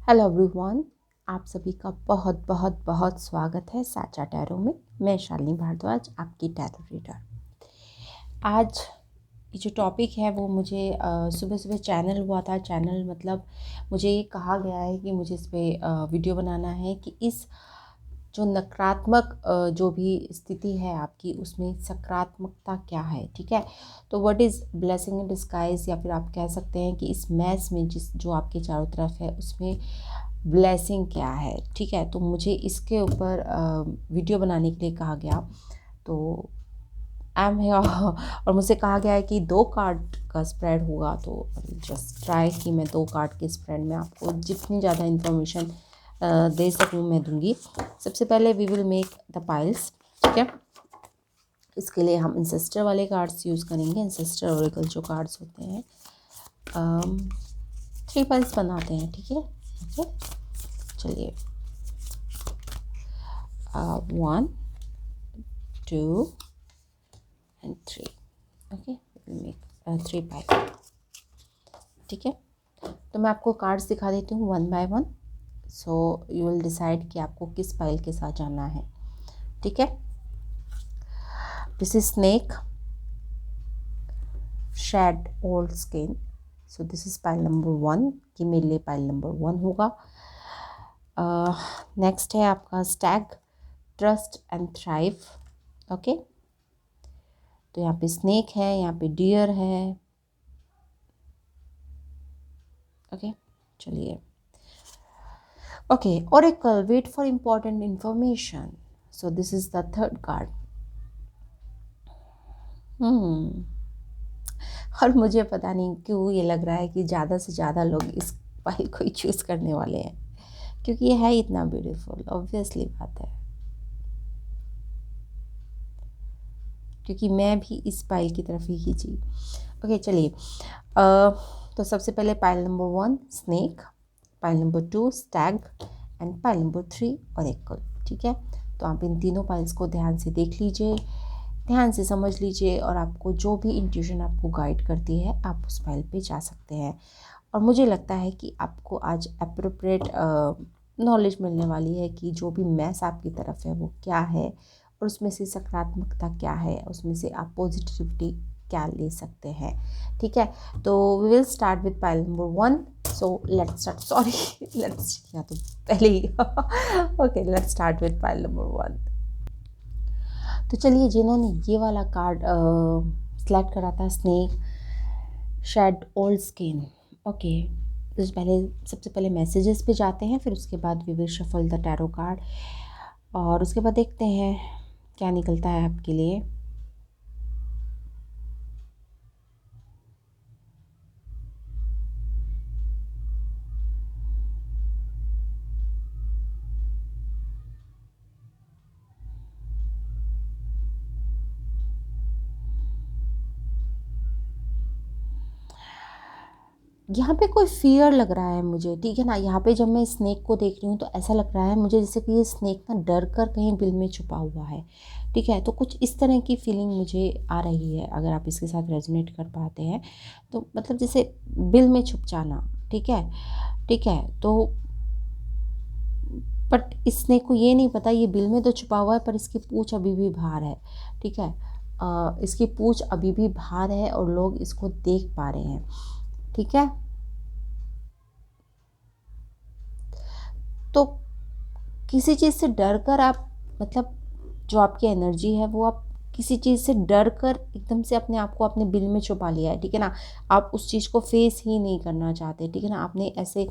Hello everyone, आप सभी का बहुत बहुत बहुत स्वागत है साचा टैरो में। मैं शालिनी भारद्वाज, आपकी टैरो रीडर। आज ये जो टॉपिक है वो मुझे सुबह सुबह चैनल हुआ था। चैनल मतलब मुझे ये कहा गया है कि मुझे इस पर वीडियो बनाना है कि इस जो नकारात्मक जो भी स्थिति है आपकी, उसमें सकारात्मकता क्या है। ठीक है, तो what is blessing in disguise, या फिर आप कह सकते हैं कि इस मैस में जो आपके चारों तरफ है उसमें ब्लेसिंग क्या है। ठीक है, तो मुझे इसके ऊपर वीडियो बनाने के लिए कहा गया। तो आई एम हियर और मुझसे कहा गया है कि 2 कार्ड का स्प्रेड होगा। तो जस्ट ट्राई कि मैं 2 कार्ड के स्प्रेड में आपको जितनी ज़्यादा इन्फॉर्मेशन दे सकूँ मैं दूंगी। सबसे पहले we will make the piles. ठीक है, इसके लिए हम इंसेस्टर वाले कार्ड्स यूज़ करेंगे। इंसेस्टर ओरेकल जो कार्ड्स होते हैं 3 पाइल्स बनाते हैं। ठीक है, ओके, चलिए 1 2 and 3। Okay, we'll make 3 pile. ठीक है, तो मैं आपको कार्ड्स दिखा देती हूँ 1 by 1। So you will decide कि आपको किस पाइल के साथ जाना है। ठीक है, this is snake, shed old skin. So this is pile number 1, कि मेरे लिए पाइल नंबर 1 होगा। नेक्स्ट है आपका Stag, trust and thrive. Okay, तो यहाँ पे स्नेक है, यहाँ पे डियर है। ओके, चलिए okay, oracle, wait for important information. So this is the third card. और मुझे पता नहीं क्यों ये लग रहा है कि ज़्यादा से ज़्यादा लोग इस फाइल को ही चूज़ करने वाले हैं, क्योंकि ये है इतना ब्यूटीफुल। ऑब्वियसली बात है, क्योंकि मैं भी इस पाइल की तरफ ही खींची। ओके, चलिए तो सबसे पहले pile number 1 snake, pile number 2 Stag and pile number 3 oracle। ठीक है, तो आप इन तीनों पाइल्स को ध्यान से देख लीजिए, ध्यान से समझ लीजिए, और आपको जो भी इंट्यूशन आपको गाइड करती है आप उस फाइल पे जा सकते हैं। और मुझे लगता है कि आपको आज अप्रोप्रिएट नॉलेज मिलने वाली है कि जो भी मैस आपकी तरफ है वो क्या है, और उसमें से सकारात्मकता क्या है, उसमें से आप पॉजिटिविटी क्या ले सकते हैं। ठीक है, तो we will start with pile number 1। So let's start, sorry let's, या तो पहले ही okay, let's start with pile number 1। तो चलिए, जिन्होंने ये वाला कार्ड सेलेक्ट करा था, snake shed old skin. Okay, तो पहले सबसे पहले मैसेजेस पे जाते हैं, फिर उसके बाद we will shuffle the tarot card, और उसके बाद देखते हैं क्या निकलता है आपके लिए। यहाँ पे कोई फियर लग रहा है मुझे। ठीक है ना, यहाँ पे जब मैं स्नेक को देख रही हूँ तो ऐसा लग रहा है मुझे जैसे कि ये स्नेक ना डर कर कहीं बिल में छुपा हुआ है। ठीक है, तो कुछ इस तरह की फीलिंग मुझे आ रही है। अगर आप इसके साथ रेजोनेट कर पाते हैं तो मतलब जैसे बिल में छुप जाना। ठीक है, ठीक है, तो बट इसने को ये नहीं पता ये बिल में तो छुपा हुआ है, पर इसकी पूंछ अभी भी बाहर है। ठीक है, इसकी पूंछ अभी भी बाहर है और लोग इसको देख पा रहे हैं। ठीक है, तो किसी चीज़ से डर कर आप, मतलब जो आपकी एनर्जी है वो आप किसी चीज़ से डर कर एकदम से अपने आप को अपने बिल में छुपा लिया है। ठीक है ना, आप उस चीज़ को फेस ही नहीं करना चाहते। ठीक है ना, आपने ऐसे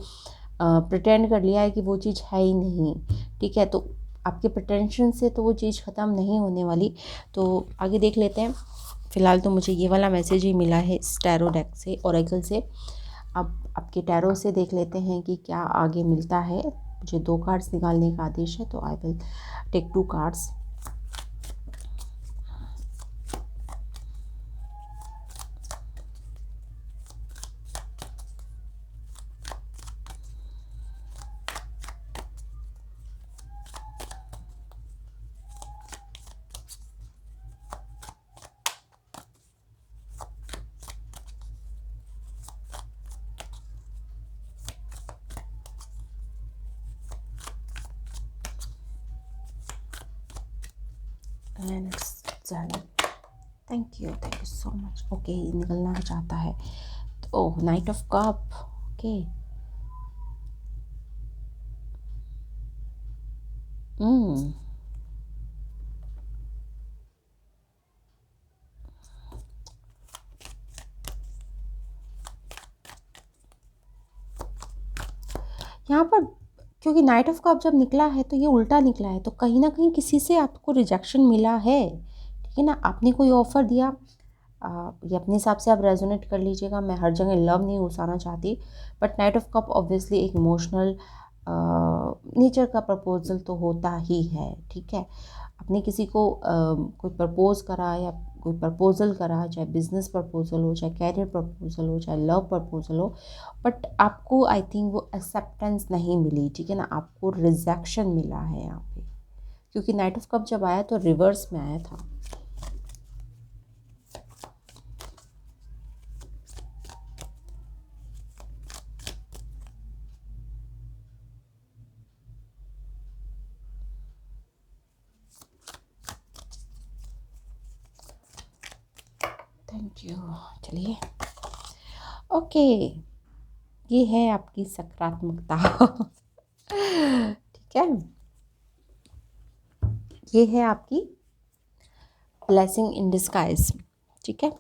प्रिटेंड कर लिया है कि वो चीज़ है ही नहीं। ठीक है, तो आपके प्रिटेंशन से तो वो चीज़ ख़त्म नहीं होने वाली। तो आगे देख लेते हैं। फ़िलहाल तो मुझे ये वाला मैसेज ही मिला है इस टैरो डेक से, ओरेकल से। अब आपके टैरो से देख लेते हैं कि क्या आगे मिलता है। मुझे 2 कार्ड्स निकालने का आदेश है, तो I will take 2 cards. And thank you so much. Okay, निकलना चाहता है तो नाइट ऑफ कप। ओके, यहाँ पर क्योंकि नाइट ऑफ कप जब निकला है तो ये उल्टा निकला है, तो कहीं ना कहीं किसी से आपको रिजेक्शन मिला है, ठीक है ना। आपने कोई ऑफ़र दिया, ये अपने हिसाब से आप रेजोनेट कर लीजिएगा, मैं हर जगह लव नहीं घुसाना चाहती, but night of cup obviously एक इमोशनल नेचर का प्रपोजल तो होता ही है, ठीक है। आपने किसी को कोई प्रपोज करा या कोई प्रपोजल करा, चाहे बिजनेस प्रपोजल हो, चाहे कैरियर प्रपोजल हो, चाहे लव प्रपोजल हो, बट आपको आई थिंक वो एक्सेप्टेंस नहीं मिली, ठीक है ना, आपको रिजेक्शन मिला है यहाँ पे, क्योंकि नाइट ऑफ कप जब आया तो रिवर्स में आया था। Thank you. चलिए, ओके, ये है आपकी सकारात्मकता ठीक है, ये है आपकी ब्लेसिंग इन डिस्गाइज, ठीक है।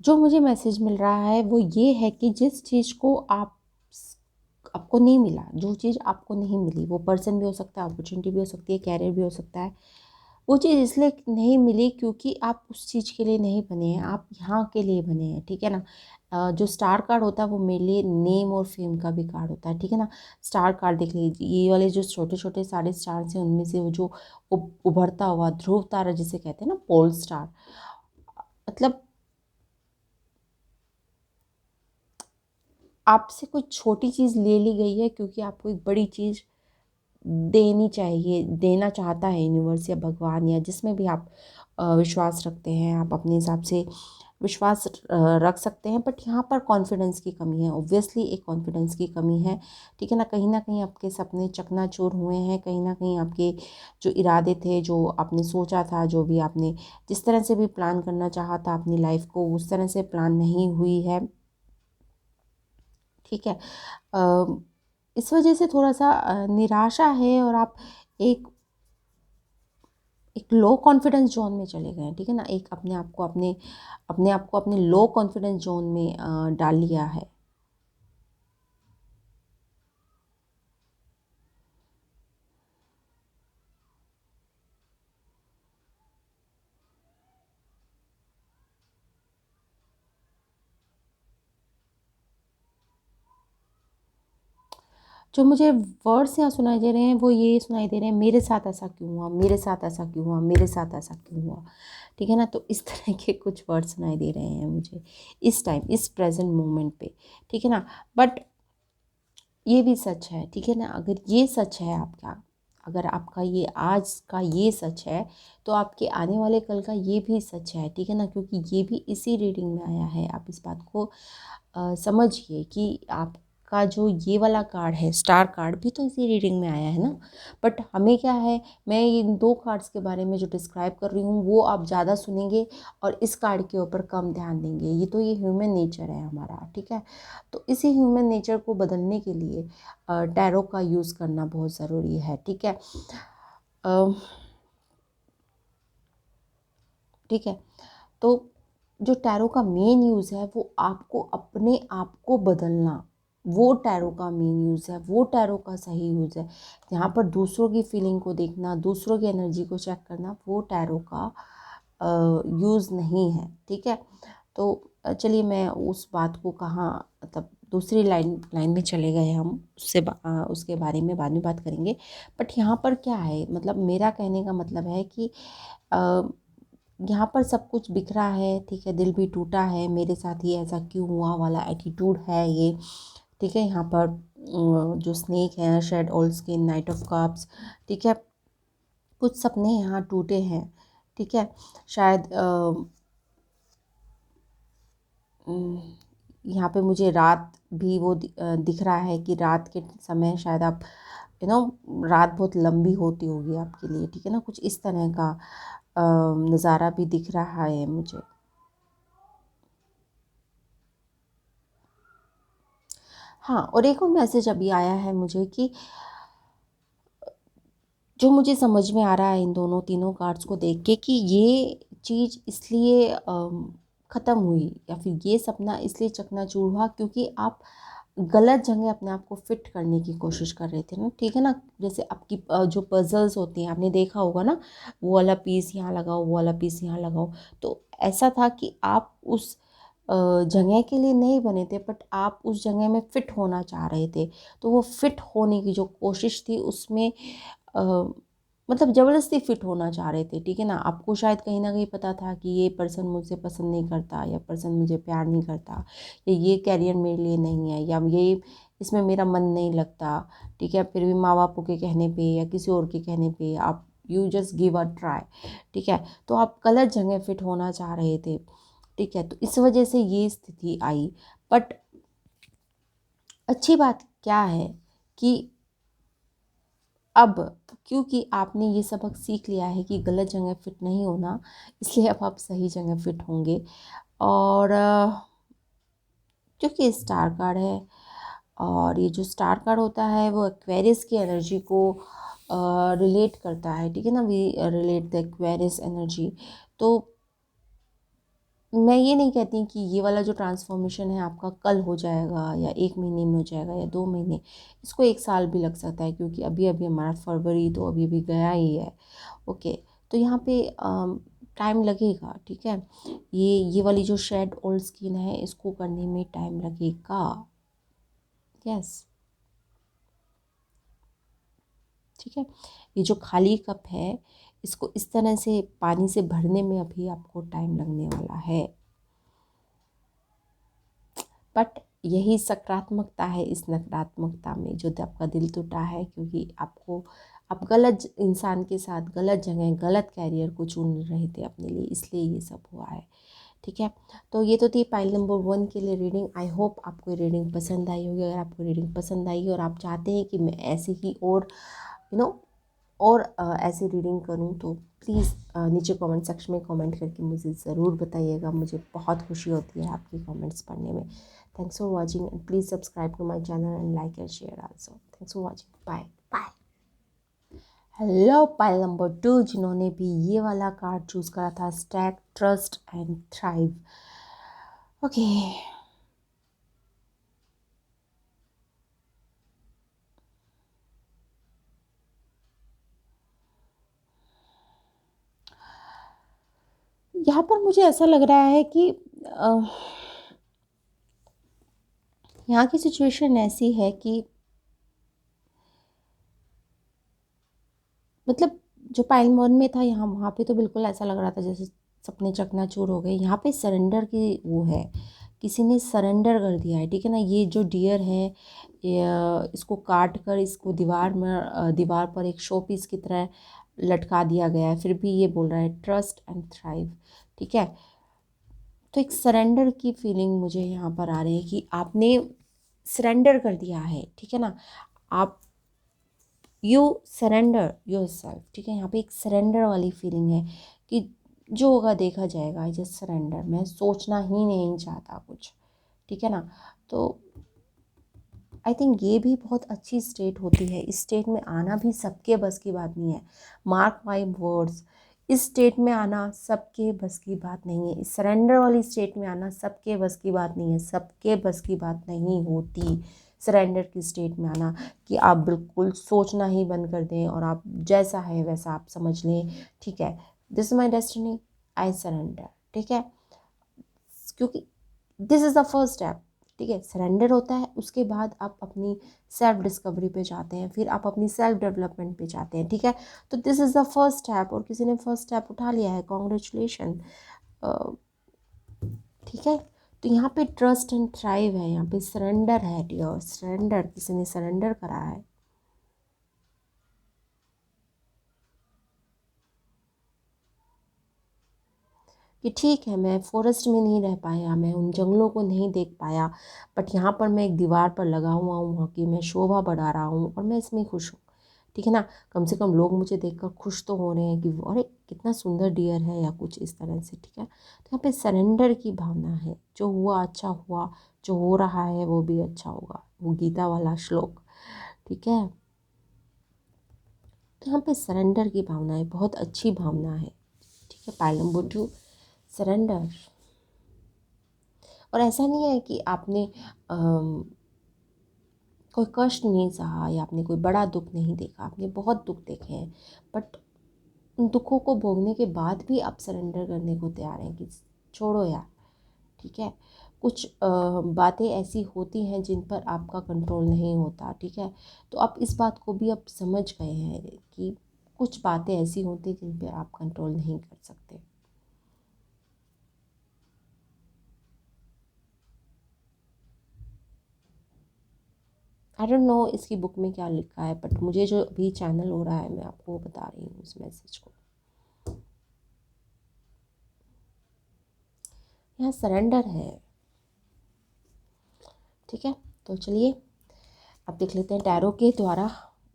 जो मुझे मैसेज मिल रहा है वो ये है कि जिस चीज़ को आपको नहीं मिला, जो चीज़ आपको नहीं मिली, वो पर्सन भी हो सकता है, अपॉर्चुनिटी भी हो सकती है, कैरियर भी हो सकता है, वो चीज़ इसलिए नहीं मिली क्योंकि आप उस चीज़ के लिए नहीं बने हैं, आप यहाँ के लिए बने हैं, ठीक है ना। जो स्टार कार्ड होता है वो मेरे लिए नेम और फेम का भी कार्ड होता है, ठीक है ना। स्टार कार्ड देख लीजिए, ये वाले जो छोटे छोटे सारे स्टार्स हैं उनमें से वो जो उभरता हुआ ध्रुव तारा जिसे कहते हैं ना, पोल स्टार, मतलब आपसे कोई छोटी चीज़ ले ली गई है क्योंकि आपको एक बड़ी चीज़ देनी चाहिए, देना चाहता है यूनिवर्स या भगवान या जिसमें भी आप विश्वास रखते हैं, आप अपने हिसाब से विश्वास रख सकते हैं, बट यहाँ पर कॉन्फिडेंस की कमी है, ऑब्वियसली एक कॉन्फिडेंस की कमी है, ठीक है ना कहीं आपके सपने चकनाचूर हुए हैं, कहीं ना कहीं आपके जो इरादे थे, जो आपने सोचा था, जो भी आपने जिस तरह से भी प्लान करना चाहा था अपनी लाइफ को, उस तरह से प्लान नहीं हुई है, ठीक है। इस वजह से थोड़ा सा निराशा है और आप एक एक लो कॉन्फिडेंस जोन में चले गए हैं, ठीक है ना, एक अपने आप को अपने लो कॉन्फिडेंस जोन में डाल लिया है। जो मुझे वर्ड्स यहाँ सुनाई दे रहे हैं वो ये सुनाई दे रहे हैं, मेरे साथ ऐसा क्यों हुआ, मेरे साथ ऐसा क्यों हुआ, मेरे साथ ऐसा क्यों हुआ, ठीक है ना। तो इस तरह के कुछ वर्ड सुनाई दे रहे हैं मुझे इस टाइम, इस प्रेजेंट मोमेंट पे, ठीक है ना। बट ये भी सच है, ठीक है ना, अगर ये सच है आपका, अगर आपका ये आज का ये सच है तो आपके आने वाले कल का ये भी सच है, ठीक है ना, क्योंकि ये भी इसी रीडिंग में आया है। आप इस बात को समझिए कि आपका जो ये वाला कार्ड है, स्टार कार्ड, भी तो इसी रीडिंग में आया है ना। बट हमें क्या है, मैं इन दो कार्ड्स के बारे में जो डिस्क्राइब कर रही हूँ वो आप ज़्यादा सुनेंगे और इस कार्ड के ऊपर कम ध्यान देंगे, ये तो ये ह्यूमन नेचर है हमारा, ठीक है। तो इसी ह्यूमन नेचर को बदलने के लिए टैरो का यूज़ करना बहुत ज़रूरी है, ठीक है। अ, ठीक है, तो जो टैरो का मेन यूज़ है वो आपको अपने आप को बदलना, वो टैरो का मेन यूज़ है, वो टैरो का सही यूज़ है। यहाँ पर दूसरों की फीलिंग को देखना, दूसरों की एनर्जी को चेक करना, वो टैरो का यूज़ नहीं है, ठीक है। तो चलिए, मैं उस बात को कहाँ, मतलब दूसरी लाइन में चले गए हम, उसके बारे में बाद में बात करेंगे। बट यहाँ पर क्या है, मतलब मेरा कहने का मतलब है कि यहाँ पर सब कुछ बिखरा है, ठीक है, दिल भी टूटा है, मेरे साथ ही ऐसा क्यों हुआ वाला एटीट्यूड है ये, ठीक है। यहाँ पर जो स्नेक है, shed all skin, knight of cups, ठीक है। कुछ सपने यहाँ टूटे हैं, ठीक है। शायद यहाँ पे मुझे रात भी वो दिख रहा है कि रात के समय शायद आप रात बहुत लंबी होती होगी आपके लिए, ठीक है ना। कुछ इस तरह का नज़ारा भी दिख रहा है मुझे। हाँ, और एक और मैसेज अभी आया है मुझे कि जो मुझे समझ में आ रहा है इन दोनों तीनों कार्ड्स को देख के कि ये चीज़ इसलिए ख़त्म हुई या फिर ये सपना इसलिए चकनाचूर हुआ क्योंकि आप गलत जगह अपने आप को फिट करने की कोशिश कर रहे थे ना, ठीक है ना। जैसे आपकी जो पजल्स होती हैं, आपने देखा होगा ना, वो वाला पीस यहाँ लगाओ, वो वाला पीस यहाँ लगाओ। तो ऐसा था कि आप उस जगह के लिए नहीं बने थे, बट आप उस जगह में फ़िट होना चाह रहे थे। तो वो फ़िट होने की जो कोशिश थी उसमें अ, मतलब ज़बरदस्ती फ़िट होना चाह रहे थे, ठीक है ना। आपको शायद कहीं न कहीं पता था कि ये पर्सन मुझसे पसंद नहीं करता, या पर्सन मुझे प्यार नहीं करता, या ये करियर मेरे लिए नहीं है, या ये इसमें मेरा मन नहीं लगता, ठीक है। फिर भी माँ-बापों के कहने पे या किसी और के कहने पे आप you just give a try, ठीक है। तो आप गलत जगह फ़िट होना चाह रहे थे, ठीक है। तो इस वजह से ये स्थिति आई। बट अच्छी बात क्या है कि अब क्योंकि आपने ये सबक सीख लिया है कि गलत जगह फिट नहीं होना, इसलिए अब आप सही जगह फिट होंगे। और क्योंकि स्टार कार्ड है, और ये जो स्टार कार्ड होता है वो एक्वेरियस की एनर्जी को रिलेट करता है, ठीक है ना। We relate the Aquarius energy. तो मैं ये नहीं कहती कि ये वाला जो ट्रांसफॉर्मेशन है आपका कल हो जाएगा, या 1 महीने में हो जाएगा, या 2 महीने। इसको 1 साल भी लग सकता है, क्योंकि अभी अभी हमारा फरवरी तो अभी अभी गया ही है। ओके, तो यहाँ पे टाइम लगेगा, ठीक है। ये वाली जो शेड ओल्ड स्किन है इसको करने में टाइम लगेगा। यस, ठीक है। ये जो खाली कप है इसको इस तरह से पानी से भरने में अभी आपको टाइम लगने वाला है। बट यही सकारात्मकता है इस नकारात्मकता में, जो आपका दिल टूटा है क्योंकि आपको आप गलत इंसान के साथ गलत जगह गलत कैरियर को चुन रहे थे अपने लिए, इसलिए ये सब हुआ है, ठीक है। तो ये तो थी पाइल नंबर 1 के लिए रीडिंग। आई होप आपको रीडिंग पसंद आई होगी। अगर आपको रीडिंग पसंद आई और आप चाहते हैं कि मैं ऐसे ही और यू नो और ऐसे रीडिंग करूं, तो प्लीज़ नीचे कमेंट सेक्शन में कमेंट करके मुझे ज़रूर बताइएगा। मुझे बहुत खुशी होती है आपकी कमेंट्स पढ़ने में। Thanks for watching, and please subscribe to my channel and like and share also. Thanks for watching, bye bye. Hello pile number 2, जिन्होंने भी ये वाला कार्ड चूज़ करा था, stack, trust and thrive. Okay, यहाँ पर मुझे ऐसा लग रहा है कि यहाँ की सिचुएशन ऐसी है कि मतलब जो पाइल वन में था, यहाँ वहाँ पे तो बिल्कुल ऐसा लग रहा था जैसे सपने चकनाचूर हो गए। यहाँ पे सरेंडर की वो है, किसी ने सरेंडर कर दिया है, ठीक है ना। ये जो डियर है, इसको काट कर इसको दीवार पर एक शो पीस की तरह लटका दिया गया है। फिर भी ये बोल रहा है ट्रस्ट एंड थ्राइव, ठीक है। तो एक सरेंडर की फीलिंग मुझे यहाँ पर आ रही है कि आपने सरेंडर कर दिया है, ठीक है ना। आप यू सरेंडर योर सेल्फ, ठीक है। यहाँ पे एक सरेंडर वाली फीलिंग है कि जो होगा देखा जाएगा। आई जस्ट सरेंडर, मैं सोचना ही नहीं चाहता कुछ, ठीक है ना। तो आई थिंक ये भी बहुत अच्छी स्टेट होती है। इस स्टेट में आना भी सबके बस की बात नहीं है। मार्क माई वर्ड्स, इस स्टेट में आना सबके बस की बात नहीं है। इस सरेंडर वाली स्टेट में आना सबके बस की बात नहीं है। सबके बस की बात नहीं होती सरेंडर की स्टेट में आना, कि आप बिल्कुल सोचना ही बंद कर दें और आप जैसा है वैसा आप समझ लें, ठीक है। This is my destiny, I surrender, ठीक है। क्योंकि this is the first step, ठीक है। सरेंडर होता है, उसके बाद आप अपनी सेल्फ डिस्कवरी पे जाते हैं, फिर आप अपनी सेल्फ डेवलपमेंट पे जाते हैं, ठीक है। तो this is the first step, और किसी ने फर्स्ट स्टेप उठा लिया है, कॉन्ग्रेचुलेशन, ठीक है। तो यहाँ पे ट्रस्ट एंड थ्राइव है, यहाँ पे सरेंडर है डियर, सरेंडर, किसी ने सरेंडर करा है। कि ठीक है मैं फॉरेस्ट में नहीं रह पाया, मैं उन जंगलों को नहीं देख पाया, बट यहाँ पर मैं एक दीवार पर लगा हुआ हूँ, वहाँ की मैं शोभा बढ़ा रहा हूँ और मैं इसमें खुश हूँ। ठीक है ना, कम से कम लोग मुझे देखकर खुश तो हो रहे हैं कि अरे कितना सुंदर डियर है, या कुछ इस तरह से। ठीक है, तो यहाँ पे सरेंडर की भावना है, जो हुआ अच्छा हुआ, जो हो रहा है वो भी अच्छा होगा, वो गीता वाला श्लोक। ठीक है, तो यहाँ पे सरेंडर की भावना है, बहुत अच्छी भावना है। ठीक है, पाइल नंबर 2, सरेंडर। और ऐसा नहीं है कि आपने कोई कष्ट नहीं सहा या आपने कोई बड़ा दुख नहीं देखा, आपने बहुत दुख देखे हैं, बट उन दुखों को भोगने के बाद भी आप सरेंडर करने को तैयार हैं कि छोड़ो यार। ठीक है, कुछ बातें ऐसी होती हैं जिन पर आपका कंट्रोल नहीं होता। ठीक है, तो आप इस बात को भी अब समझ गए हैं कि कुछ बातें ऐसी होती हैं जिन पर आप कंट्रोल नहीं कर सकते। आई डोंट नो इसकी बुक में क्या लिखा है, बट मुझे जो अभी चैनल हो रहा है मैं आपको वो बता रही हूँ उस मैसेज को। यहाँ सरेंडर है। ठीक है, तो चलिए अब देख लेते हैं टैरो के द्वारा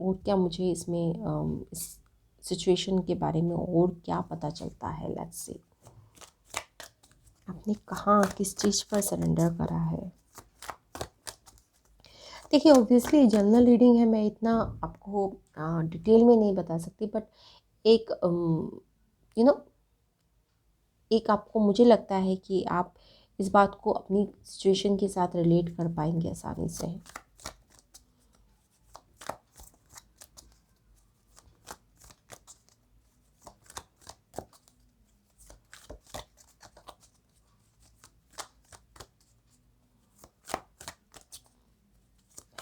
और क्या मुझे इसमें इस सिचुएशन के बारे में और क्या पता चलता है। लेट्स सी, आपने कहाँ किस चीज़ पर सरेंडर करा है। देखिए ऑब्वियसली जनरल रीडिंग है, मैं इतना आपको डिटेल में नहीं बता सकती, बट एक यू नो एक आपको, मुझे लगता है कि आप इस बात को अपनी सिचुएशन के साथ रिलेट कर पाएंगे आसानी से।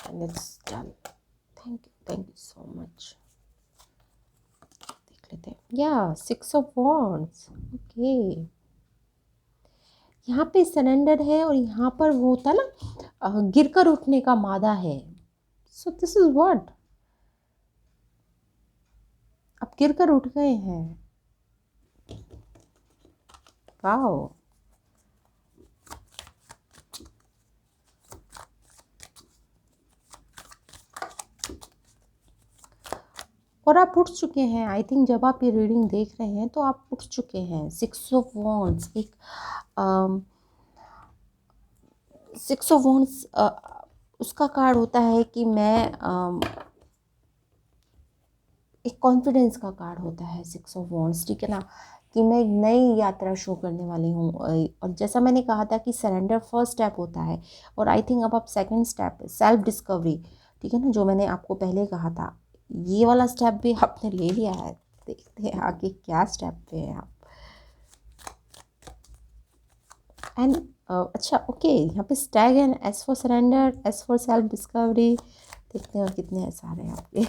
And it's done. Thank you so much. देख लेते हैं, या 6 ऑफ वॉन्ड्स। ओके, यहाँ पे सरेंडर है और यहाँ पर वो होता ना गिरकर उठने का मादा है। सो दिस इज व्हाट, आप गिरकर उठ गए हैं। वाओ, और आप उठ चुके हैं। आई थिंक जब आप ये रीडिंग देख रहे हैं तो आप उठ चुके हैं। 6 ऑफ वॉन्ड्स एक 6 ऑफ वॉन्ड्स उसका कार्ड होता है कि मैं एक कॉन्फिडेंस का कार्ड होता है 6 ऑफ वॉन्ड्स। ठीक है ना, कि मैं एक नई यात्रा शुरू करने वाली हूँ। और जैसा मैंने कहा था कि सरेंडर फर्स्ट स्टेप होता है, और आई थिंक अब आप सेकंड स्टेप सेल्फ डिस्कवरी, ठीक है ना, जो मैंने आपको पहले कहा था, ये वाला स्टेप भी आपने ले लिया है। देखते हैं आगे क्या स्टेप पे है आप। एंड अच्छा ओके, यहाँ पे Stag and S for surrender, S for self discovery. देखते हैं और कितने ऐसे आ रहे हैं आपके।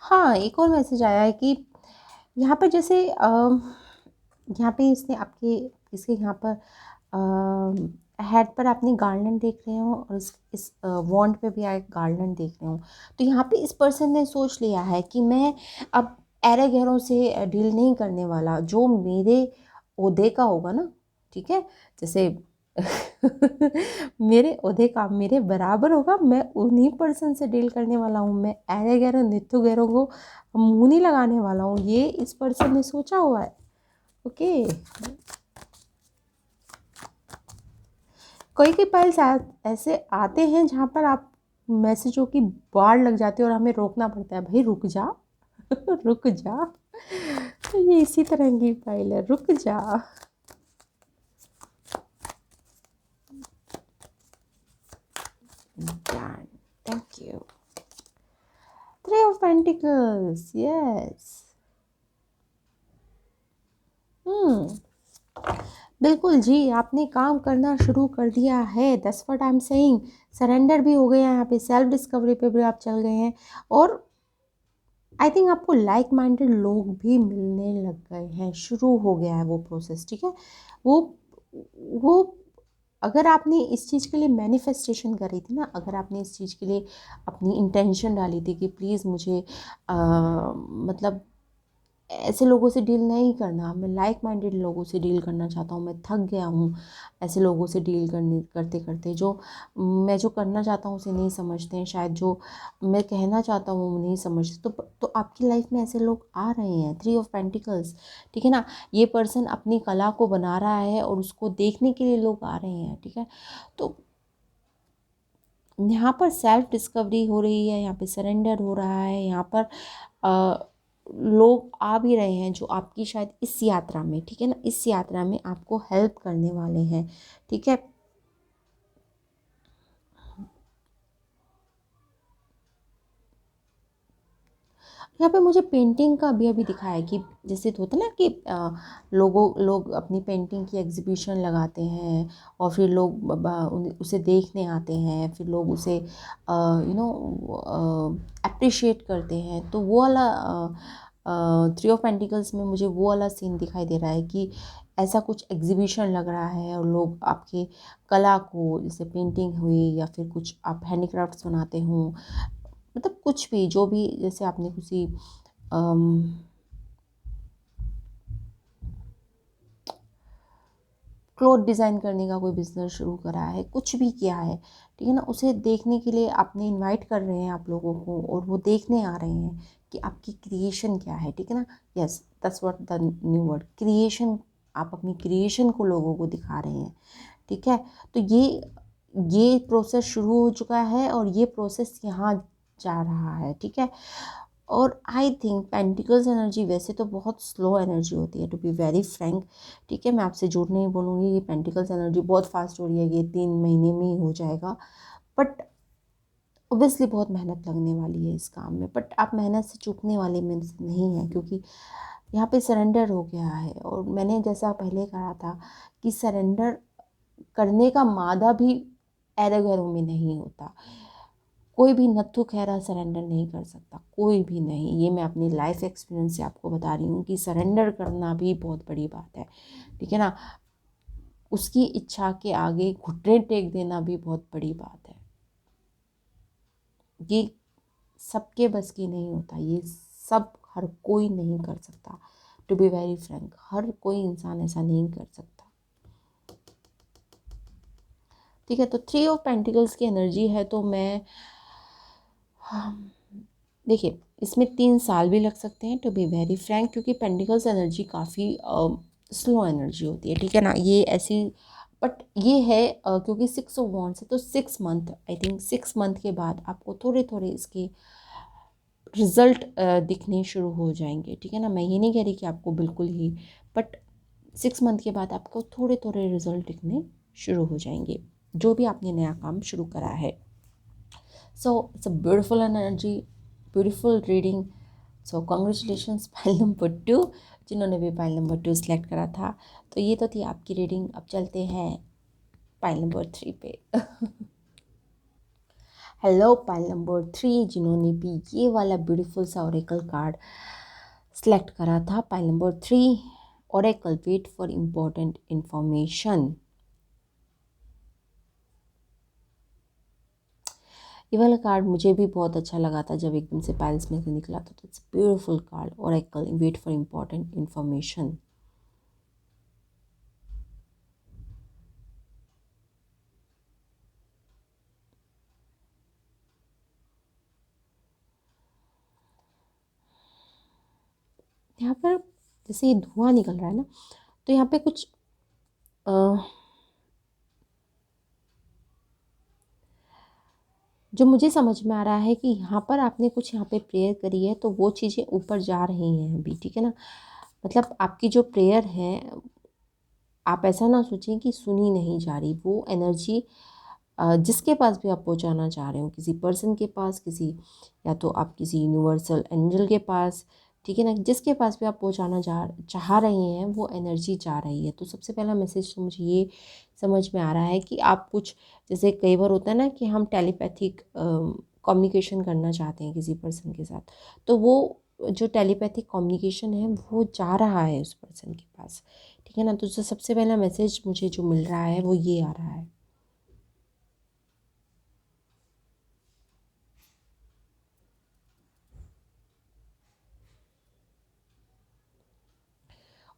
हाँ, एक और मैसेज आया है कि यहाँ पर जैसे यहाँ पे इसने आपके इसके यहाँ पर हेड पर आपने गार्लैंड देख रहे हो, और इस वॉन्ड पे भी आप गार्लैंड देख रहे हो। तो यहाँ पे इस पर्सन ने सोच लिया है कि मैं अब एरे गैरों से डील नहीं करने वाला, जो मेरे ओहदे का होगा ना। ठीक है, जैसे मेरे ओहदे का मेरे बराबर होगा, मैं उन्हीं पर्सन से डील करने वाला हूँ। मैं एरे गैरों नित्तु गैरों को मुँह नहीं लगाने वाला हूँ, ये इस पर्सन ने सोचा हुआ है। ओके, कोई कोई पल्स ऐसे आते हैं जहाँ पर आप मैसेजों की बाढ़ लग जाती है और हमें रोकना पड़ता है, भाई रुक जा। रुक जा, तो ये इसी तरह की फाइल है, रुक जा। Done, thank you. 3 of pentacles, yes. बिल्कुल जी, आपने काम करना शुरू कर दिया है, that's what I am saying. Surrender भी हो गया यहाँ पे, सेल्फ डिस्कवरी पे भी आप चल गए हैं, और आई थिंक आपको लाइक माइंडेड लोग भी मिलने लग गए हैं, शुरू हो गया है वो प्रोसेस, ठीक है। वो वो अगर आपने इस चीज़ के लिए मैनिफेस्टेशन करी थी ना, अगर आपने इस चीज़ के लिए अपनी इंटेंशन डाली थी कि प्लीज़ मुझे मतलब ऐसे लोगों से डील नहीं करना, मैं लाइक माइंडेड लोगों से डील करना चाहता हूँ, मैं थक गया हूँ ऐसे लोगों से डील करने करते करते, जो मैं जो करना चाहता हूँ उसे नहीं समझते हैं, शायद जो मैं कहना चाहता हूँ वो नहीं समझते, तो आपकी लाइफ में ऐसे लोग आ रहे हैं, 3 ऑफ पेंटिकल्स, ठीक है ना। ये पर्सन अपनी कला को बना रहा है और उसको देखने के लिए लोग आ रहे हैं, ठीक है। तो यहाँ पर सेल्फ डिस्कवरी हो रही है, यहाँ पे सरेंडर हो रहा है, यहाँ पर लोग आ भी रहे हैं जो आपकी शायद इस यात्रा में, ठीक है ना, इस यात्रा में आपको हेल्प करने वाले हैं, ठीक है। यहाँ पे मुझे पेंटिंग का भी अभी दिखा है कि जैसे तो होता है ना कि लोग अपनी पेंटिंग की एग्जीबिशन लगाते हैं, और फिर लोग उसे देखने आते हैं, फिर लोग उसे अप्रिशिएट करते हैं, तो वो वाला 3 ऑफ पेंटिकल्स में मुझे वो वाला सीन दिखाई दे रहा है कि ऐसा कुछ एग्जीबिशन लग रहा है और लोग आपके कला को, जैसे पेंटिंग हुई या फिर कुछ आप हैंडीक्राफ्ट्स बनाते हो, मतलब कुछ भी, जो भी, जैसे आपने किसी क्लोथ डिज़ाइन करने का कोई बिज़नेस शुरू करा है, कुछ भी किया है, ठीक है ना, उसे देखने के लिए आपने इनवाइट कर रहे हैं आप लोगों को, और वो देखने आ रहे हैं कि आपकी क्रिएशन क्या है, ठीक है ना। Yes, that's what the new word, creation. आप अपनी क्रिएशन को लोगों को दिखा रहे हैं, ठीक है। तो ये प्रोसेस शुरू हो चुका है, और ये प्रोसेस यहाँ जा रहा है, ठीक है। और आई थिंक पेंटिकल्स एनर्जी वैसे तो बहुत स्लो एनर्जी होती है, टू बी वेरी फ्रैंक, ठीक है। मैं आपसे झूठ नहीं बोलूँगी, ये पेंटिकल्स एनर्जी बहुत फास्ट हो रही है, ये 3 महीने में ही हो जाएगा, बट ओबियसली बहुत मेहनत लगने वाली है इस काम में, बट आप मेहनत से चूकने वाले में से नहीं हैं, क्योंकि यहाँ पे सरेंडर हो गया है। और मैंने जैसा पहले कहा था कि सरेंडर करने का मादा भी ऐरे घरों में नहीं होता, कोई भी नत्थु खैरा सरेंडर नहीं कर सकता, कोई भी नहीं। ये मैं अपनी लाइफ एक्सपीरियंस से आपको बता रही हूँ कि सरेंडर करना भी बहुत बड़ी बात है, ठीक है ना। उसकी इच्छा के आगे घुटने टेक देना भी बहुत बड़ी बात है। ये सबके बस की नहीं होता, ये सब हर कोई नहीं कर सकता, टू बी वेरी फ्रैंक, हर कोई इंसान ऐसा नहीं कर सकता, ठीक है। तो 3 ऑफ पेंटिकल्स की एनर्जी है, तो मैं, देखिए, इसमें 3 साल भी लग सकते हैं, टू बी वेरी फ्रैंक, क्योंकि पेंटिकल्स एनर्जी काफ़ी स्लो एनर्जी होती है, ठीक है ना, ये ऐसी, बट ये है क्योंकि 6 ऑफ वॉन्ड्स है, तो 6 मंथ, आई थिंक 6 मंथ के बाद आपको थोड़े थोड़े इसके रिज़ल्ट दिखने शुरू हो जाएंगे, ठीक है ना। मैं ये नहीं कह रही कि आपको बिल्कुल ही, बट 6 मंथ के बाद आपको थोड़े थोड़े रिज़ल्ट दिखने शुरू हो जाएंगे, जो भी आपने नया काम शुरू करा है। So it's a beautiful energy, beautiful reading. So congratulations pile number 2, जिन्होंने भी पाइल नंबर 2 सेलेक्ट करा था। तो ये तो थी आपकी रीडिंग। अब चलते हैं पाइल नंबर 3 पे। हेलो पाइल नंबर 3, जिन्होंने भी ये वाला ब्यूटीफुल सा ओरेकल कार्ड सेलेक्ट करा था, pile number 3, oracle wait for important information. ये वाला कार्ड मुझे भी बहुत अच्छा लगा था जब एकदम से पाइल्स में से निकला था, तो it's beautiful card, oracle wait for important information. यहाँ पर जैसे ये धुआं निकल रहा है ना, तो यहाँ पे कुछ जो मुझे समझ में आ रहा है कि यहाँ पर आपने कुछ यहाँ पे प्रेयर करी है, तो वो चीज़ें ऊपर जा रही हैं अभी, ठीक है ना। मतलब आपकी जो प्रेयर है, आप ऐसा ना सोचें कि सुनी नहीं जा रही, वो एनर्जी जिसके पास भी आप पहुंचाना चाह रहे हो, किसी पर्सन के पास, किसी या तो आप किसी यूनिवर्सल एंजल के पास, ठीक है ना, जिसके पास भी आप पहुंचाना चाह रहे हैं वो एनर्जी जा रही है। तो सबसे पहला मैसेज तो मुझे ये समझ में आ रहा है कि आप कुछ, जैसे कई बार होता है ना कि हम टेलीपैथिक कम्युनिकेशन करना चाहते हैं किसी पर्सन के साथ, तो वो जो टेलीपैथिक कम्युनिकेशन है वो जा रहा है उस पर्सन के पास, ठीक है ना। तो जो सबसे पहला मैसेज मुझे जो मिल रहा है वो ये आ रहा है।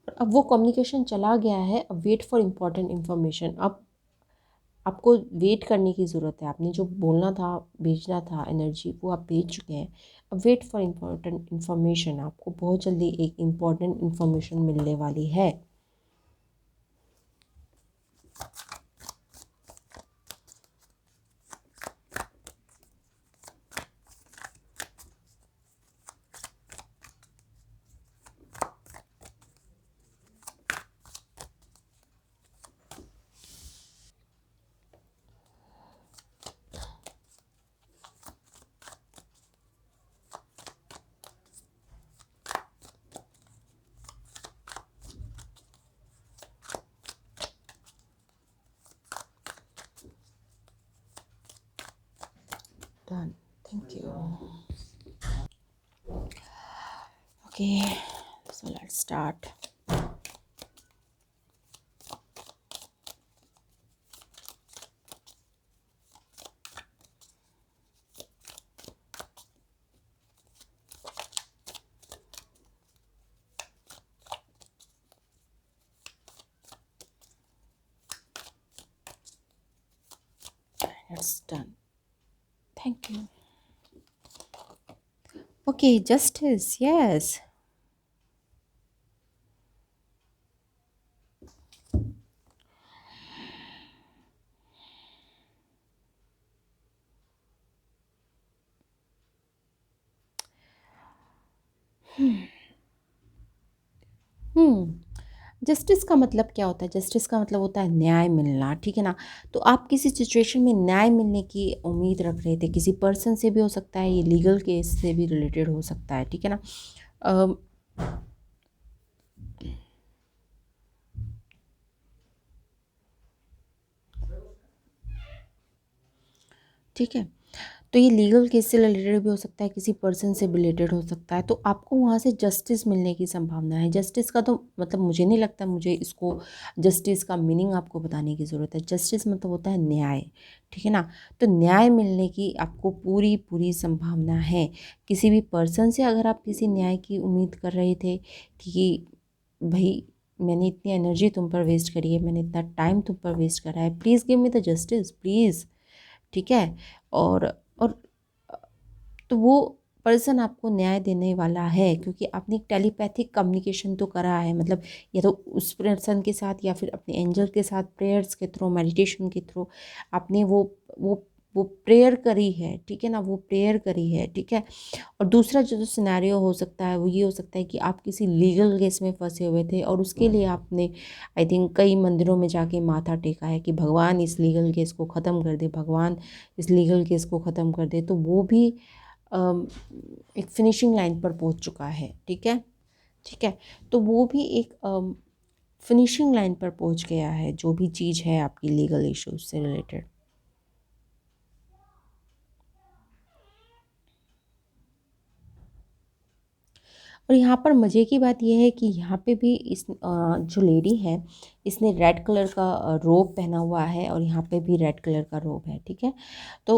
और अब वो कम्युनिकेशन चला गया है, अब वेट फॉर इम्पोर्टेंट इन्फॉर्मेशन। अब आपको वेट करने की ज़रूरत है। आपने जो बोलना था, भेजना था एनर्जी, वो आप भेज चुके हैं। अब वेट फॉर इम्पोर्टेंट इन्फॉर्मेशन, आपको बहुत जल्दी एक इम्पॉर्टेंट इन्फॉर्मेशन मिलने वाली है। Done. Thank you. Okay, so let's start. It's done. Thank you. Okay, justice. Yes. Justice का मतलब क्या होता है? जस्टिस का मतलब होता है न्याय मिलना, ठीक है ना। तो आप किसी सिचुएशन में न्याय मिलने की उम्मीद रख रहे थे, किसी पर्सन से भी हो सकता है, ये लीगल केस से भी रिलेटेड हो सकता है, ठीक है ना। अम, ठीक है, तो ये लीगल केस से रिलेटेड भी हो सकता है, किसी पर्सन से रिलेटेड हो सकता है। तो आपको वहाँ से जस्टिस मिलने की संभावना है। जस्टिस का तो मतलब मुझे नहीं लगता मुझे इसको जस्टिस का मीनिंग आपको बताने की ज़रूरत है। जस्टिस मतलब होता है न्याय, ठीक है ना। तो न्याय मिलने की आपको पूरी पूरी संभावना है। किसी भी पर्सन से अगर आप किसी न्याय की उम्मीद कर रहे थे कि भाई मैंने इतनी एनर्जी तुम पर वेस्ट करी है, मैंने इतना टाइम तुम पर वेस्ट करा है, please give me the justice please, ठीक है। और तो वो पर्सन आपको न्याय देने वाला है, क्योंकि आपने एक टेलीपैथिक कम्युनिकेशन तो करा है, मतलब या तो उस पर्सन के साथ या फिर अपने एंजल के साथ प्रेयर्स के थ्रू, मेडिटेशन के थ्रू आपने वो वो प्रेयर करी है, ठीक है ना, वो प्रेयर करी है, ठीक है। और दूसरा जो सिनेरियो हो सकता है वो ये हो सकता है कि आप किसी लीगल केस में फंसे हुए थे और उसके लिए आपने आई थिंक कई मंदिरों में जाके माथा टेका है कि भगवान इस लीगल केस को ख़त्म कर दे, भगवान इस लीगल केस को ख़त्म कर दे। तो वो भी एक फिनिशिंग लाइन पर पहुंच चुका है, ठीक है, ठीक है। तो वो भी एक फिनिशिंग लाइन पर पहुंच गया है, जो भी चीज़ है आपकी लीगल इश्यूज से रिलेटेड। और यहाँ पर मज़े की बात यह है कि यहाँ पे भी इस जो लेडी है इसने रेड कलर का रोब पहना हुआ है और यहाँ पे भी रेड कलर का रोब है, ठीक है। तो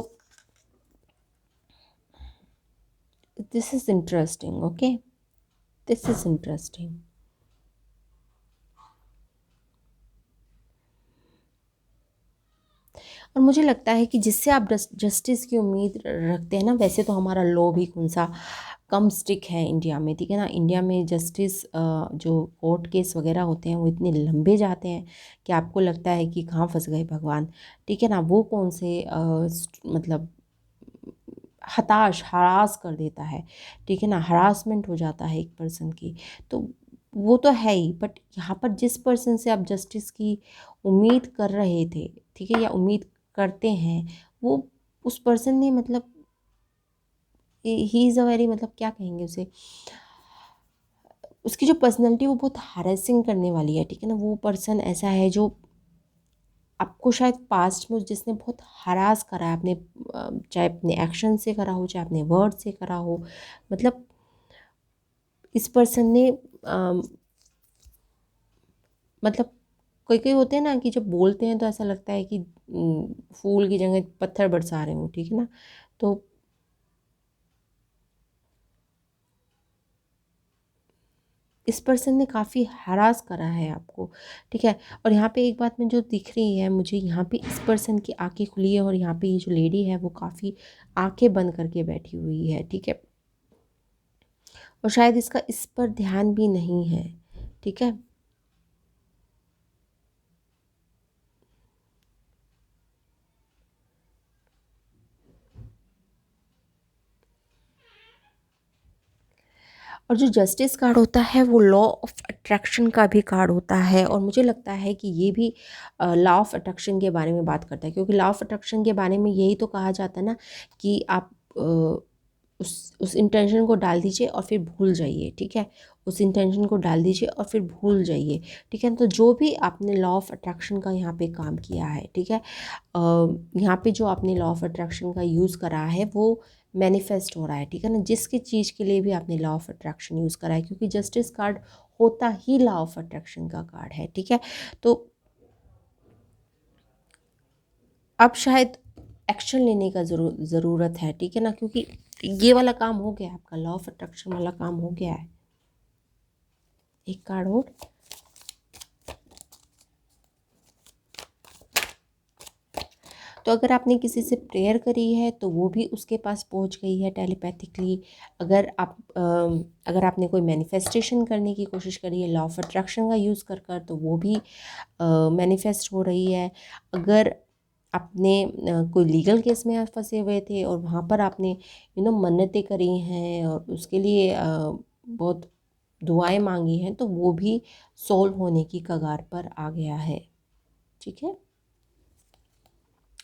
this is interesting, okay, this is interesting. और मुझे लगता है कि जिससे आप जस्टिस की उम्मीद रखते हैं ना, वैसे तो हमारा लॉ भी कौन सा कम स्टिक है इंडिया में, ठीक है ना। इंडिया में जस्टिस जो कोर्ट केस वगैरह होते हैं वो इतने लंबे जाते हैं कि आपको लगता है कि कहाँ फंस गए भगवान, ठीक है ना। वो कौन से मतलब हरास कर देता है, ठीक है ना, हरासमेंट हो जाता है एक पर्सन की। तो वो तो है ही, बट यहाँ पर जिस पर्सन से आप जस्टिस की उम्मीद कर रहे थे, ठीक है, या उम्मीद करते हैं वो उस पर्सन ने मतलब ही इज़ अ वेरी मतलब क्या कहेंगे उसे, उसकी जो पर्सनैलिटी वो बहुत हैरेसिंग करने वाली है, ठीक है ना। वो पर्सन ऐसा है जो आपको शायद पास्ट में जिसने बहुत हरास करा है, अपने चाहे अपने एक्शन से करा हो चाहे अपने वर्ड से करा हो, मतलब इस पर्सन ने मतलब कोई कोई होते हैं ना कि जब बोलते हैं तो ऐसा लगता है कि फूल की जगह पत्थर बरसा रहे हो, ठीक है ना। तो इस पर्सन ने काफ़ी हरास करा है आपको, ठीक है। और यहाँ पे एक बात में जो दिख रही है मुझे, यहाँ पे इस पर्सन की आंखें खुली है और यहाँ पे ये जो लेडी है वो काफ़ी आंखें बंद करके बैठी हुई है, ठीक है। और शायद इसका इस पर ध्यान भी नहीं है, ठीक है। और जो जस्टिस कार्ड होता है वो लॉ ऑफ अट्रैक्शन का भी कार्ड होता है, और मुझे लगता है कि ये भी लॉ ऑफ अट्रैक्शन के बारे में बात करता है, क्योंकि लॉ ऑफ अट्रैक्शन के बारे में यही तो कहा जाता है ना कि आप उस इंटेंशन को डाल दीजिए और फिर भूल जाइए, ठीक है। उस इंटेंशन को डाल दीजिए और फिर भूल जाइए, ठीक है। तो जो भी आपने लॉ ऑफ अट्रैक्शन का यहाँ पे काम किया है, ठीक है, यहाँ पे जो आपने लॉ ऑफ अट्रैक्शन का यूज़ करा है वो मैनिफेस्ट हो रहा है, ठीक है ना। जिसकी चीज़ के लिए भी आपने लॉ ऑफ अट्रैक्शन यूज़ करा है, क्योंकि जस्टिस कार्ड होता ही लॉ ऑफ अट्रैक्शन का कार्ड है, ठीक है। तो अब शायद एक्शन लेने का ज़रूरत है, ठीक है ना, क्योंकि ये वाला काम हो गया, आपका लॉ ऑफ अट्रैक्शन वाला काम हो गया है। एक कार्ड और, तो अगर आपने किसी से प्रेयर करी है तो वो भी उसके पास पहुंच गई है टेलीपैथिकली। अगर आपने कोई मैनिफेस्टेशन करने की कोशिश करी है लॉ ऑफ अट्रैक्शन का यूज़ कर कर, तो वो भी मैनिफेस्ट हो रही है। अगर आपने कोई लीगल केस में आप फंसे हुए थे और वहाँ पर आपने मन्नतें करी हैं और उसके लिए बहुत दुआएं मांगी हैं, तो वो भी सोल्व होने की कगार पर आ गया है, ठीक है।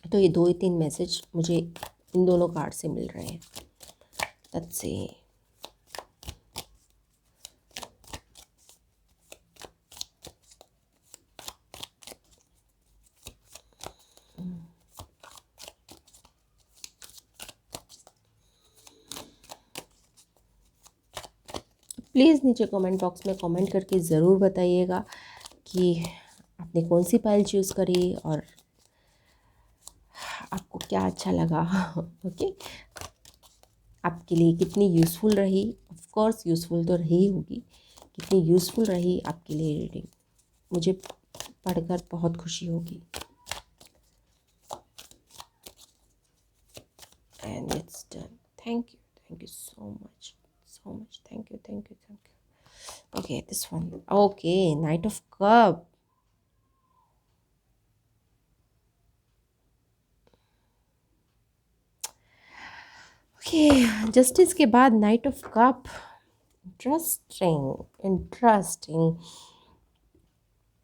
तो ये दो ही तीन मैसेज मुझे इन दोनों कार्ड से मिल रहे हैं। Let's see. प्लीज़ नीचे कमेंट बॉक्स में कमेंट करके ज़रूर बताइएगा कि आपने कौन सी फाइल चूज़ करी और आपको क्या अच्छा लगा। ओके, आपके लिए कितनी यूज़फुल रही। ऑफ कोर्स यूज़फुल तो रही होगी। कितनी यूज़फुल रही आपके लिए रीडिंग, मुझे पढ़कर बहुत खुशी होगी। And it's done. Thank you so much, so much. Thank you. Okay, this one. Okay, Knight of Cup. Okay, justice के बाद नाइट ऑफ कप। इंटरेस्टिंग।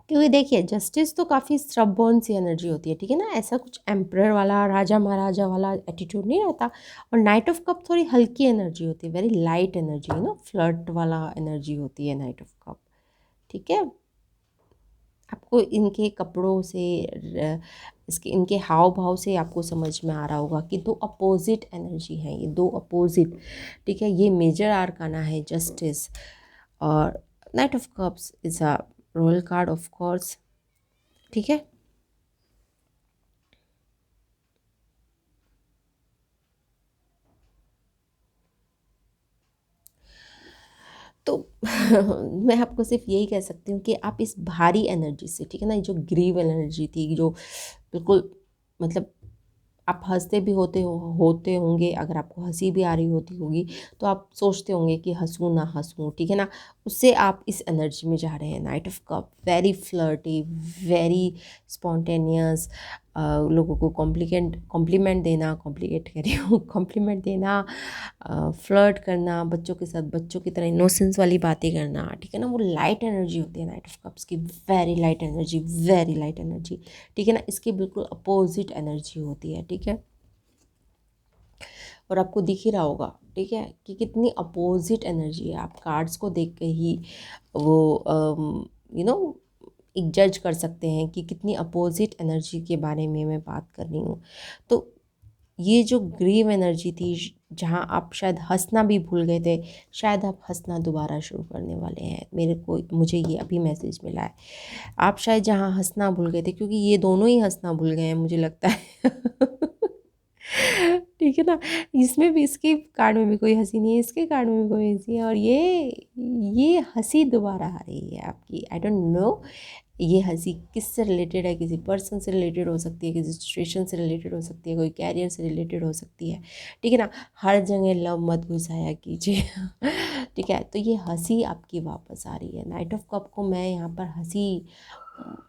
क्योंकि देखिए जस्टिस तो काफ़ी स्ट्रबर्न सी एनर्जी होती है, ठीक है ना। ऐसा कुछ एम्परर वाला राजा महाराजा वाला एटीट्यूड नहीं रहता। और नाइट ऑफ कप थोड़ी हल्की एनर्जी होती है, वेरी लाइट एनर्जी, फ्लर्ट वाला एनर्जी होती है नाइट ऑफ कप, ठीक है। आपको इनके कपड़ों से इनके हाव भाव से आपको समझ में आ रहा होगा कि दो अपोजिट एनर्जी हैं, ये दो अपोजिट, ठीक है। ये मेजर आर्काना है जस्टिस, और night of cups is a royal card of course, ठीक है। तो मैं आपको सिर्फ यही कह सकती हूँ कि आप इस भारी एनर्जी से, ठीक है ना, जो ग्रीव एनर्जी थी, जो बिल्कुल मतलब आप हंसते भी होते होंगे, अगर आपको हंसी भी आ रही होगी तो आप सोचते होंगे कि हंसूं ना हंसूं, ठीक है ना। उससे आप इस एनर्जी में जा रहे हैं। Night of cup very flirty, very spontaneous, लोगों को कॉम्प्लीमेंट देना, कॉम्प्लिकेट कह रही हूँ, कॉम्प्लीमेंट देना, फ्लर्ट करना, बच्चों के साथ बच्चों की तरह इनोसेंस वाली बातें करना, ठीक है ना। वो लाइट एनर्जी होती है नाइट ऑफ कप्स की, very light energy, very light energy, ठीक है ना। इसकी बिल्कुल अपोजिट एनर्जी होती है, ठीक है। और आपको दिख ही रहा होगा, ठीक है, कि कितनी अपोजिट एनर्जी है। आप कार्ड्स को देख के ही वो यू नो एक जज कर सकते हैं कि कितनी अपोजिट एनर्जी के बारे में मैं बात कर रही हूँ। तो ये जो ग्रीव एनर्जी थी, जहाँ आप शायद हंसना भी भूल गए थे, शायद आप हंसना दोबारा शुरू करने वाले हैं। मुझे ये अभी मैसेज मिला है, आप शायद जहाँ हंसना भूल गए थे, क्योंकि ये दोनों ही हंसना भूल गए हैं मुझे लगता है। ठीक है ना। इसमें भी, इसके कार्ड में भी कोई हंसी नहीं है, इसके कार्ड में भी कोई हंसी है, और ये हंसी दोबारा आ रही है आपकी। आई डोंट नो ये हंसी किससे रिलेटेड है, किसी पर्सन से रिलेटेड हो सकती है, किसी सिचुएशन से रिलेटेड हो सकती है, कोई कैरियर से रिलेटेड हो सकती है, ठीक है ना। हर जगह लव मत घुसाया कीजिए। ठीक है, तो ये हंसी आपकी वापस आ रही है। नाइट ऑफ कप को मैं यहाँ पर हंसी,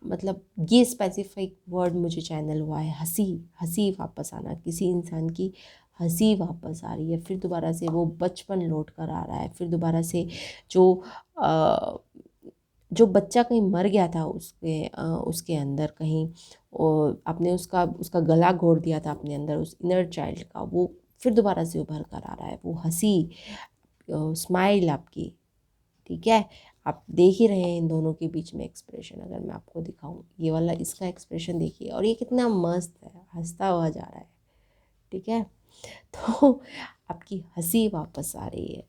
मतलब ये स्पेसिफिक वर्ड मुझे चैनल हुआ है, हंसी। हंसी वापस आना, किसी इंसान की हंसी वापस आ रही है, फिर दोबारा से वो बचपन लौट कर आ रहा है, फिर दोबारा से जो जो बच्चा कहीं मर गया था उसके अंदर कहीं, और आपने उसका उसका गला घोट दिया था अपने अंदर, उस इनर चाइल्ड का, वो फिर दोबारा से उभर कर आ रहा है। वो हंसी, स्माइल आपकी, ठीक है। आप देख ही रहे हैं इन दोनों के बीच में एक्सप्रेशन। अगर मैं आपको दिखाऊं ये वाला, इसका एक्सप्रेशन देखिए, और ये कितना मस्त है, हंसता हुआ जा रहा है, ठीक है। तो आपकी हंसी वापस आ रही है,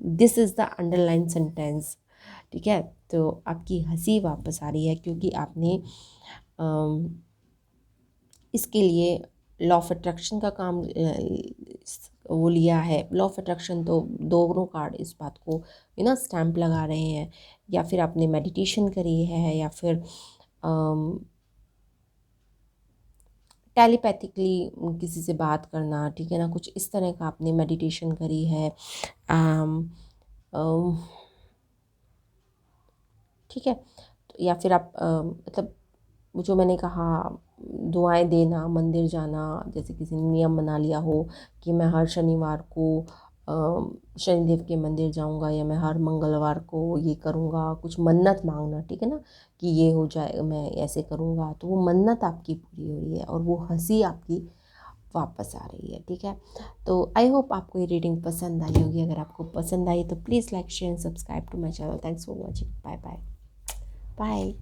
this is the underline sentence, ठीक है। तो आपकी हंसी वापस आ रही है, क्योंकि आपने इसके लिए लॉ ऑफ अट्रैक्शन का काम वो लिया है। लॉ ऑफ अट्रैक्शन तो दोनों कार्ड इस बात को स्टैम्प लगा रहे हैं, या फिर आपने मेडिटेशन करी है, या फिर टेलीपैथिकली किसी से बात करना, ठीक है ना, कुछ इस तरह का आपने मेडिटेशन करी है, ठीक है। तो या फिर आप मतलब जो मैंने कहा, दुआएं देना, मंदिर जाना, जैसे किसी ने नियम बना लिया हो कि मैं हर शनिवार को शनिदेव के मंदिर जाऊंगा, या मैं हर मंगलवार को ये करूंगा, कुछ मन्नत मांगना, ठीक है ना, कि ये हो जाए, मैं ऐसे करूंगा, तो वो मन्नत आपकी पूरी हो रही है, और वो हंसी आपकी वापस आ रही है, ठीक है। तो आई होप आपको ये रीडिंग पसंद आई होगी। अगर आपको पसंद आई तो please like, share and subscribe to my channel. Thanks for watching, bye bye bye.